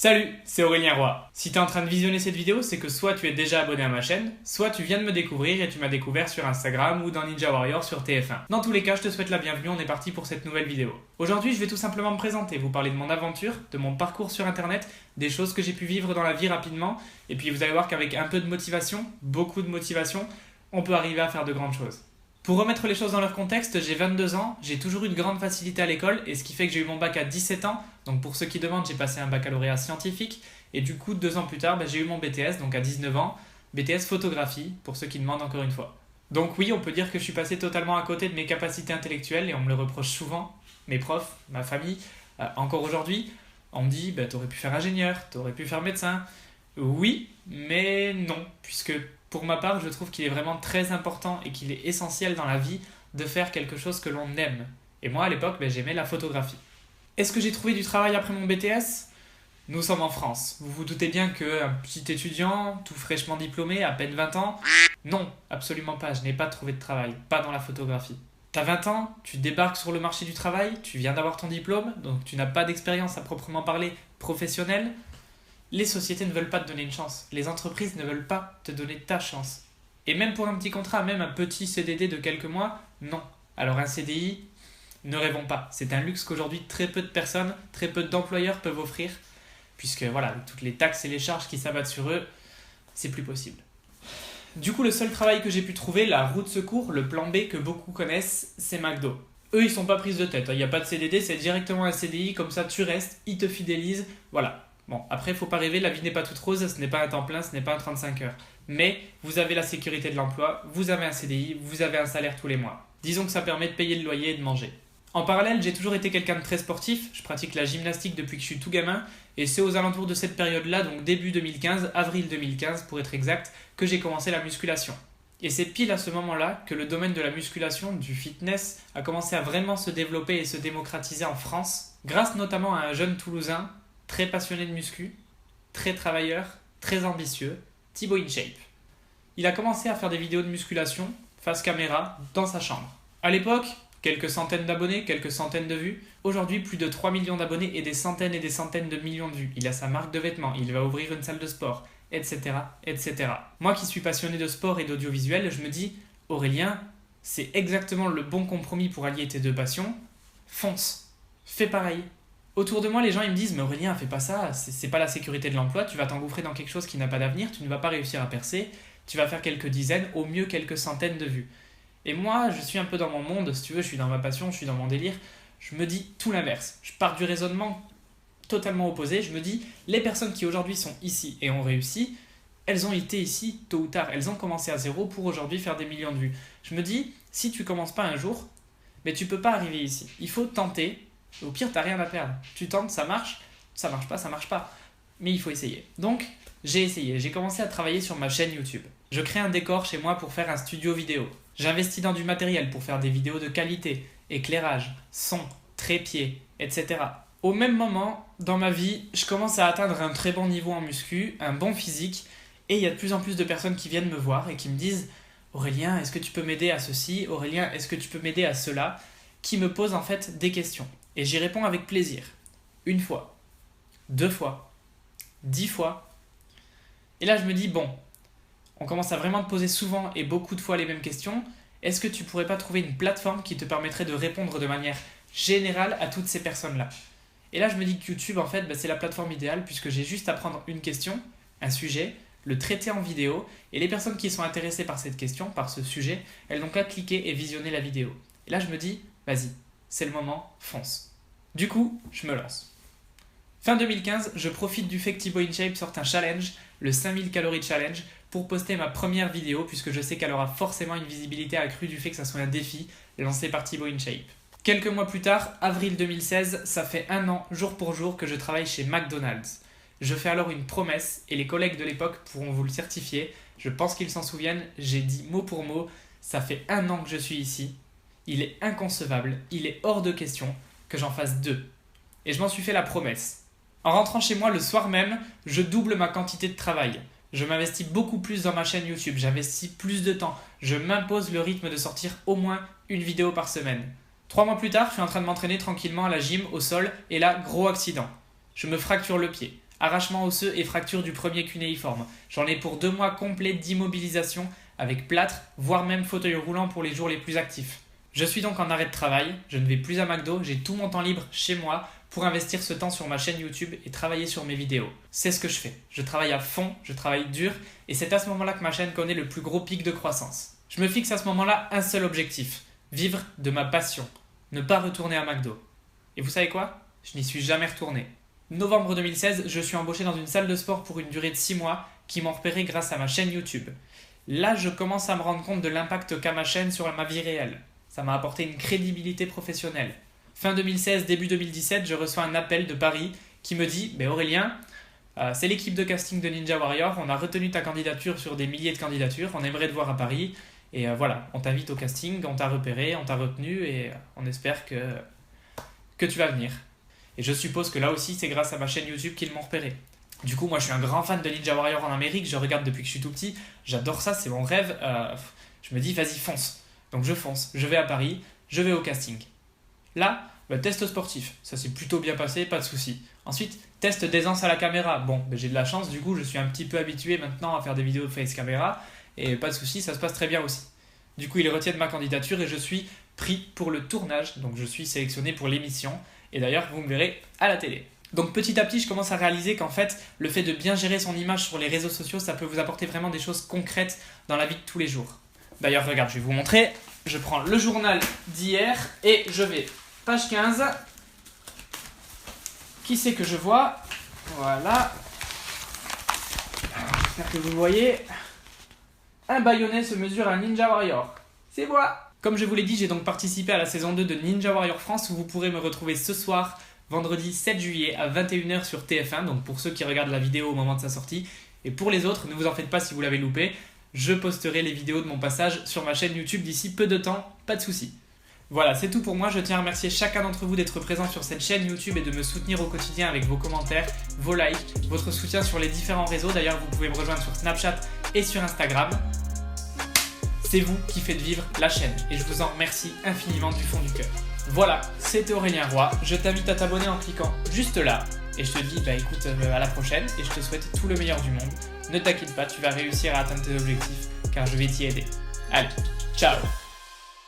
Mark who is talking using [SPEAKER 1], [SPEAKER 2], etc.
[SPEAKER 1] Salut, c'est Aurélien Roy. Si tu es en train de visionner cette vidéo, c'est que soit tu es déjà abonné à ma chaîne, soit tu viens de me découvrir et tu m'as découvert sur Instagram ou dans Ninja Warrior sur TF1. Dans tous les cas, je te souhaite la bienvenue, on est parti pour cette nouvelle vidéo. Aujourd'hui, je vais tout simplement me présenter, vous parler de mon aventure, de mon parcours sur internet, des choses que j'ai pu vivre dans la vie rapidement, et puis vous allez voir qu'avec un peu de motivation, beaucoup de motivation, on peut arriver à faire de grandes choses. Pour remettre les choses dans leur contexte, j'ai 22 ans, j'ai toujours eu de grandes facilités à l'école et ce qui fait que j'ai eu mon bac à 17 ans. Donc pour ceux qui demandent, j'ai passé un baccalauréat scientifique et du coup 2 ans plus tard, j'ai eu mon BTS, donc à 19 ans, BTS photographie, pour ceux qui demandent encore une fois. Donc oui, on peut dire que je suis passé totalement à côté de mes capacités intellectuelles et on me le reproche souvent, mes profs, ma famille, encore aujourd'hui. On me dit, t'aurais pu faire ingénieur, t'aurais pu faire médecin. Oui, mais non, puisque pour ma part, je trouve qu'il est vraiment très important et qu'il est essentiel dans la vie de faire quelque chose que l'on aime. Et moi, à l'époque, j'aimais la photographie. Est-ce que j'ai trouvé du travail après mon BTS ? Nous sommes en France. Vous vous doutez bien qu'un petit étudiant, tout fraîchement diplômé, à peine 20 ans... Non, absolument pas, je n'ai pas trouvé de travail, pas dans la photographie. T'as 20 ans, tu débarques sur le marché du travail, tu viens d'avoir ton diplôme, donc tu n'as pas d'expérience à proprement parler professionnelle. Les sociétés ne veulent pas te donner une chance. Les entreprises ne veulent pas te donner ta chance. Et même pour un petit contrat, même un petit CDD de quelques mois, non. Alors un CDI, ne rêvons pas. C'est un luxe qu'aujourd'hui très peu de personnes, très peu d'employeurs peuvent offrir, puisque voilà, toutes les taxes et les charges qui s'abattent sur eux, c'est plus possible. Du coup, le seul travail que j'ai pu trouver, la roue de secours, le plan B que beaucoup connaissent, c'est McDo. Eux, ils sont pas prises de tête. Il n'y a pas de CDD, c'est directement un CDI, comme ça tu restes, ils te fidélisent, voilà. Bon, après, faut pas rêver, la vie n'est pas toute rose, ce n'est pas un temps plein, ce n'est pas un 35 heures. Mais vous avez la sécurité de l'emploi, vous avez un CDI, vous avez un salaire tous les mois. Disons que ça permet de payer le loyer et de manger. En parallèle, j'ai toujours été quelqu'un de très sportif, je pratique la gymnastique depuis que je suis tout gamin, et c'est aux alentours de cette période-là, donc début 2015, avril 2015 pour être exact, que j'ai commencé la musculation. Et c'est pile à ce moment-là que le domaine de la musculation, du fitness, a commencé à vraiment se développer et se démocratiser en France, grâce notamment à un jeune Toulousain, très passionné de muscu, très travailleur, très ambitieux, Thibaut InShape. Il a commencé à faire des vidéos de musculation, face caméra, dans sa chambre. À l'époque, quelques centaines d'abonnés, quelques centaines de vues. Aujourd'hui, plus de 3 millions d'abonnés et des centaines de millions de vues. Il a sa marque de vêtements, il va ouvrir une salle de sport, etc., etc. Moi qui suis passionné de sport et d'audiovisuel, je me dis, Aurélien, c'est exactement le bon compromis pour allier tes deux passions. Fonce, fais pareil. Autour de moi, les gens ils me disent « Mais Aurélien, fais pas ça, c'est pas la sécurité de l'emploi, tu vas t'engouffrer dans quelque chose qui n'a pas d'avenir, tu ne vas pas réussir à percer, tu vas faire quelques dizaines, au mieux quelques centaines de vues. » Et moi, je suis un peu dans mon monde, si tu veux, je suis dans ma passion, je suis dans mon délire, je me dis tout l'inverse. Je pars du raisonnement totalement opposé, je me dis « Les personnes qui aujourd'hui sont ici et ont réussi, elles ont été ici tôt ou tard, elles ont commencé à zéro pour aujourd'hui faire des millions de vues. » Je me dis « Si tu commences pas un jour, mais tu peux pas arriver ici. Il faut tenter. » Au pire, t'as rien à perdre. Tu tentes, ça marche pas, ça marche pas. Mais il faut essayer. Donc, j'ai essayé. J'ai commencé à travailler sur ma chaîne YouTube. Je crée un décor chez moi pour faire un studio vidéo. J'investis dans du matériel pour faire des vidéos de qualité, éclairage, son, trépied, etc. Au même moment, dans ma vie, je commence à atteindre un très bon niveau en muscu, un bon physique, et il y a de plus en plus de personnes qui viennent me voir et qui me disent « Aurélien, est-ce que tu peux m'aider à ceci ? Aurélien, est-ce que tu peux m'aider à cela ?» qui me posent en fait des questions. Et j'y réponds avec plaisir. 1 fois, 2 fois, 10 fois. Et là, je me dis, bon, on commence à vraiment te poser souvent et beaucoup de fois les mêmes questions. Est-ce que tu pourrais pas trouver une plateforme qui te permettrait de répondre de manière générale à toutes ces personnes-là ? Et là, je me dis que YouTube, en fait, c'est la plateforme idéale puisque j'ai juste à prendre une question, un sujet, le traiter en vidéo. Et les personnes qui sont intéressées par cette question, par ce sujet, elles n'ont qu'à cliquer et visionner la vidéo. Et là, je me dis, vas-y. C'est le moment, fonce. Du coup, je me lance. Fin 2015, je profite du fait que Thibaut InShape sorte un challenge, le 5000 calories challenge, pour poster ma première vidéo, puisque je sais qu'elle aura forcément une visibilité accrue du fait que ça soit un défi lancé par Thibaut InShape. Quelques mois plus tard, avril 2016, ça fait 1 an, jour pour jour, que je travaille chez McDonald's. Je fais alors une promesse, et les collègues de l'époque pourront vous le certifier, je pense qu'ils s'en souviennent, j'ai dit mot pour mot, ça fait 1 an que je suis ici. Il est inconcevable, il est hors de question que j'en fasse 2. Et je m'en suis fait la promesse. En rentrant chez moi le soir même, je double ma quantité de travail. Je m'investis beaucoup plus dans ma chaîne YouTube, j'investis plus de temps. Je m'impose le rythme de sortir au moins une vidéo par semaine. 3 mois plus tard, je suis en train de m'entraîner tranquillement à la gym, au sol, et là, gros accident. Je me fracture le pied. arrachement osseux et fracture du premier cunéiforme. J'en ai pour 2 mois complets d'immobilisation avec plâtre, voire même fauteuil roulant pour les jours les plus actifs. Je suis donc en arrêt de travail, je ne vais plus à McDo, j'ai tout mon temps libre chez moi pour investir ce temps sur ma chaîne YouTube et travailler sur mes vidéos. C'est ce que je fais. Je travaille à fond, je travaille dur et c'est à ce moment-là que ma chaîne connaît le plus gros pic de croissance. Je me fixe à ce moment-là un seul objectif, vivre de ma passion, ne pas retourner à McDo. Et vous savez quoi ? Je n'y suis jamais retourné. Novembre 2016, je suis embauché dans une salle de sport pour une durée de 6 mois qui m'ont repéré grâce à ma chaîne YouTube. Là, je commence à me rendre compte de l'impact qu'a ma chaîne sur ma vie réelle. Ça m'a apporté une crédibilité professionnelle. Fin 2016, début 2017, je reçois un appel de Paris qui me dit « Aurélien, c'est l'équipe de casting de Ninja Warrior, on a retenu ta candidature sur des milliers de candidatures, on aimerait te voir à Paris, et voilà, on t'invite au casting, on t'a repéré, on t'a retenu, et on espère que tu vas venir. » Et je suppose que là aussi, c'est grâce à ma chaîne YouTube qu'ils m'ont repéré. Du coup, moi, je suis un grand fan de Ninja Warrior en Amérique, je regarde depuis que je suis tout petit, j'adore ça, c'est mon rêve, je me dis « Vas-y, fonce !» Donc je fonce, je vais à Paris, je vais au casting. Là, le test sportif, ça s'est plutôt bien passé, pas de souci. Ensuite, test d'aisance à la caméra. Bon, j'ai de la chance, du coup, je suis un petit peu habitué maintenant à faire des vidéos de face caméra, et pas de souci, ça se passe très bien aussi. Du coup, ils retiennent ma candidature et je suis pris pour le tournage, donc je suis sélectionné pour l'émission, et d'ailleurs, vous me verrez à la télé. Donc petit à petit, je commence à réaliser qu'en fait, le fait de bien gérer son image sur les réseaux sociaux, ça peut vous apporter vraiment des choses concrètes dans la vie de tous les jours. D'ailleurs, regarde, je vais vous montrer. Je prends le journal d'hier et je vais page 15. Qui c'est que je vois ? Voilà. J'espère que vous voyez. Un baïonnet se mesure à Ninja Warrior. C'est moi. Comme je vous l'ai dit, j'ai donc participé à la saison 2 de Ninja Warrior France où vous pourrez me retrouver ce soir, vendredi 7 juillet à 21h sur TF1. Donc pour ceux qui regardent la vidéo au moment de sa sortie. Et pour les autres, ne vous en faites pas si vous l'avez loupé. Je posterai les vidéos de mon passage sur ma chaîne YouTube d'ici peu de temps, pas de soucis. Voilà, c'est tout pour moi. Je tiens à remercier chacun d'entre vous d'être présent sur cette chaîne YouTube et de me soutenir au quotidien avec vos commentaires, vos likes, votre soutien sur les différents réseaux. D'ailleurs, vous pouvez me rejoindre sur Snapchat et sur Instagram. C'est vous qui faites vivre la chaîne et je vous en remercie infiniment du fond du cœur. Voilà, c'était Aurélien Roy. Je t'invite à t'abonner en cliquant juste là. Et je te dis, écoute, à la prochaine et je te souhaite tout le meilleur du monde. Ne t'inquiète pas, tu vas réussir à atteindre tes objectifs car je vais t'y aider. Allez, ciao!